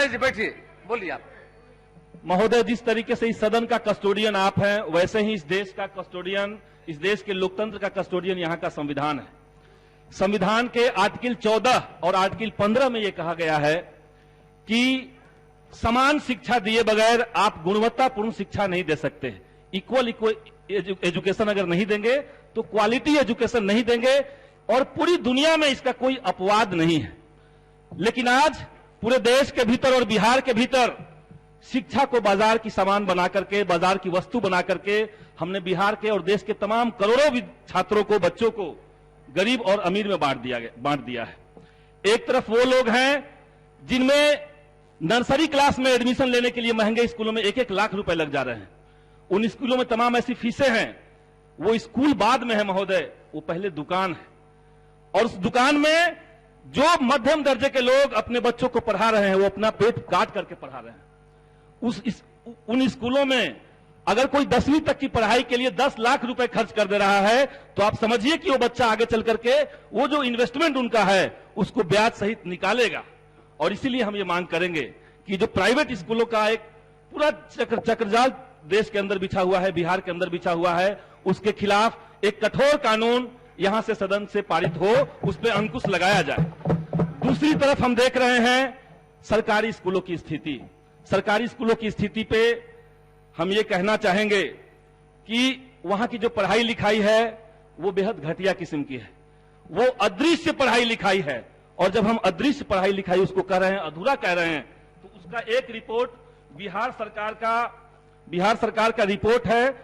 बैठिए, बोलिए आप। महोदय, जिस तरीके से इस सदन का कस्टोडियन आप हैं, वैसे ही इस देश का कस्टोडियन, इस देश के लोकतंत्र का कस्टोडियन यहाँ का संविधान है। संविधान के आर्टिकल 14 और आर्टिकल 15 में यह कहा गया है कि समान शिक्षा दिए बगैर आप गुणवत्तापूर्ण शिक्षा नहीं दे सकते। इक्वल एजुकेशन अगर नहीं देंगे तो क्वालिटी एजुकेशन नहीं देंगे, और पूरी दुनिया में इसका कोई अपवाद नहीं है। लेकिन आज पूरे देश के भीतर और बिहार के भीतर शिक्षा को बाजार की सामान बना करके, बाजार की वस्तु बना करके हमने बिहार के और देश के तमाम करोड़ों छात्रों को, बच्चों को गरीब और अमीर में बांट दिया है। एक तरफ वो लोग हैं जिनमें नर्सरी क्लास में एडमिशन लेने के लिए महंगे स्कूलों में 1-1 लाख रुपए लग जा रहे हैं। उन स्कूलों में तमाम ऐसी फीसें हैं। वो स्कूल बाद में है महोदय, वो पहले दुकान है, और उस दुकान में जो मध्यम दर्जे के लोग अपने बच्चों को पढ़ा रहे हैं वो अपना पेट काट करके पढ़ा रहे हैं। उन स्कूलों में अगर कोई 10वीं तक की पढ़ाई के लिए 10 लाख रुपए खर्च कर दे रहा है तो आप समझिए कि वो बच्चा आगे चल करके वो जो इन्वेस्टमेंट उनका है उसको ब्याज सहित निकालेगा। और इसीलिए हम ये मांग करेंगे कि जो प्राइवेट स्कूलों का एक पूरा चक्रजाल देश के अंदर बिछा हुआ है, बिहार के अंदर बिछा हुआ है, उसके खिलाफ एक कठोर कानून यहां से सदन से पारित हो, उस पर अंकुश लगाया जाए। दूसरी तरफ हम देख रहे हैं सरकारी स्कूलों की स्थिति। सरकारी स्कूलों की स्थिति पे हम ये कहना चाहेंगे कि वहां की जो पढ़ाई लिखाई है वो बेहद घटिया किस्म की है। वो अदृश्य पढ़ाई लिखाई है, और जब हम अदृश्य पढ़ाई लिखाई उसको कह रहे हैं, अधूरा कह रहे हैं, तो उसका एक रिपोर्ट बिहार सरकार का रिपोर्ट है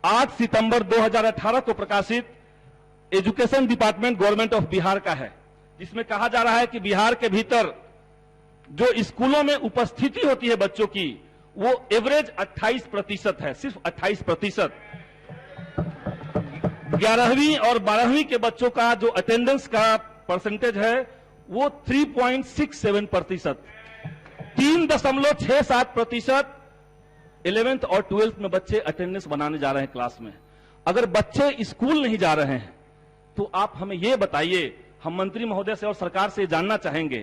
8 सितंबर 2018 को प्रकाशित education department government of Bihar का है, जिसमें कहा जा रहा है कि बिहार के भीतर जो स्कूलों में उपस्थिति होती है बच्चों की वो एवरेज 28% है, सिर्फ 28%। 11वीं और 12वीं के बच्चों का जो अटेंडेंस का परसेंटेज है वो 3.67%। 3.67% 11th और 12th में बच्चे अटेंडेंस बनाने जा रहे हैं क्लास में। अगर बच्चे स्कूल नहीं जा रहे हैं तो आप हमें यह बताइए, हम मंत्री महोदय से और सरकार से जानना चाहेंगे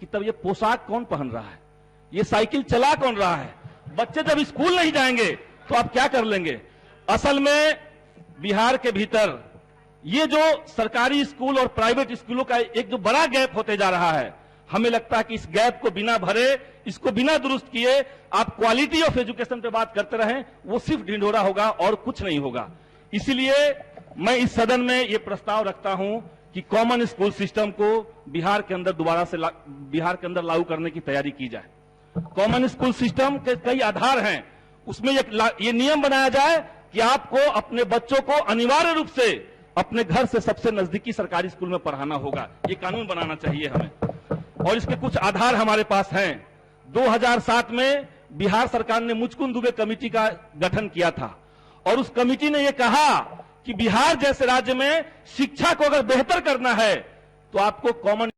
कि तब ये पोशाक कौन पहन रहा है, ये साइकिल चला कौन रहा है? बच्चे जब स्कूल नहीं जाएंगे तो आप क्या कर लेंगे? असल में बिहार के भीतर ये जो सरकारी स्कूल और प्राइवेट स्कूलों का एक जो बड़ा गैप होते जा रहा है, हमें लगता है कि इस गैप को बिना भरे, इसको बिना दुरुस्त किए आप क्वालिटी ऑफ एजुकेशन पे बात करते रहें, वो सिर्फ ढिंढोरा होगा और कुछ नहीं होगा। इसीलिए मैं इस सदन में ये प्रस्ताव रखता हूं कि कॉमन स्कूल सिस्टम को बिहार के अंदर दोबारा से बिहार के अंदर लागू करने की तैयारी की जाए। कॉमन स्कूल सिस्टम के कई आधार हैं, उसमें ये नियम बनाया जाए कि आपको अपने बच्चों को अनिवार्य रूप से अपने घर से सबसे नजदीकी सरकारी स्कूल में पढ़ाना होगा। ये कानून बनाना चाहिए हमें, और इसके कुछ आधार हमारे पास हैं। 2007 में बिहार सरकार ने मुचकुंद दुबे कमेटी का गठन किया था, और उस कमेटी ने यह कहा कि बिहार जैसे राज्य में शिक्षा को अगर बेहतर करना है तो आपको कॉमन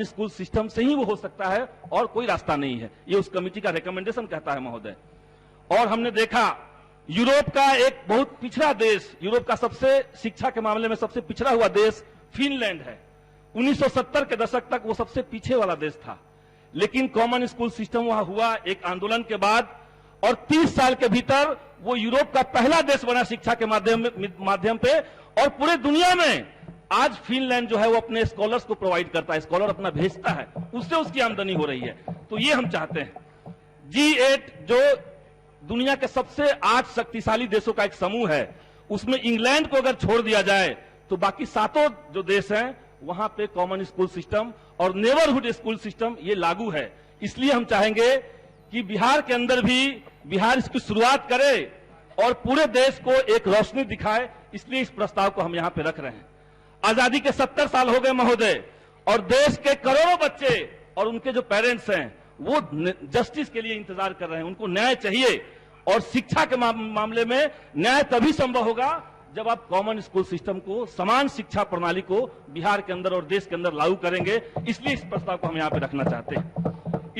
स्कूल सिस्टम से ही वो हो सकता है, और कोई रास्ता नहीं है। ये उस कमेटी का रिकमेंडेशन कहता है महोदय। और हमने देखा यूरोप का एक बहुत पिछड़ा देश, यूरोप का सबसे शिक्षा के मामले में सबसे पिछड़ा हुआ देश फिनलैंड है। 1970 के दशक तक वो सबसे पीछे वाला देश था, लेकिन कॉमन स्कूल सिस्टम वहां हुआ एक आंदोलन के बाद, और 30 साल के भीतर वो यूरोप का पहला देश बना शिक्षा के माध्यम पे। और पूरे दुनिया में आज फिनलैंड जो है वो अपने स्कॉलर्स को प्रोवाइड करता है, स्कॉलर अपना भेजता है, उससे उसकी आमदनी हो रही है। तो ये हम चाहते हैं। G8 जो दुनिया के सबसे 8 शक्तिशाली देशों का एक समूह है, उसमें इंग्लैंड को अगर छोड़ दिया जाए तो बाकी 7 जो देश हैं वहां पे कॉमन स्कूल सिस्टम और नेबरहुड स्कूल सिस्टम ये लागू है। इसलिए हम चाहेंगे कि बिहार के अंदर भी बिहार इसकी शुरुआत करे और पूरे देश को एक रोशनी दिखाए। इसलिए इस प्रस्ताव को हम यहां पे रख रहे हैं। आजादी के 70 साल हो गए महोदय, और देश के करोड़ों बच्चे और उनके जो पेरेंट्स हैं वो जस्टिस के लिए इंतजार कर रहे हैं, उनको न्याय चाहिए। और शिक्षा के मामले में न्याय तभी संभव होगा जब आप कॉमन स्कूल सिस्टम को, समान शिक्षा प्रणाली को बिहार के अंदर और देश के अंदर लागू करेंगे। इसलिए इस प्रस्ताव को हम यहां पे रखना चाहते हैं।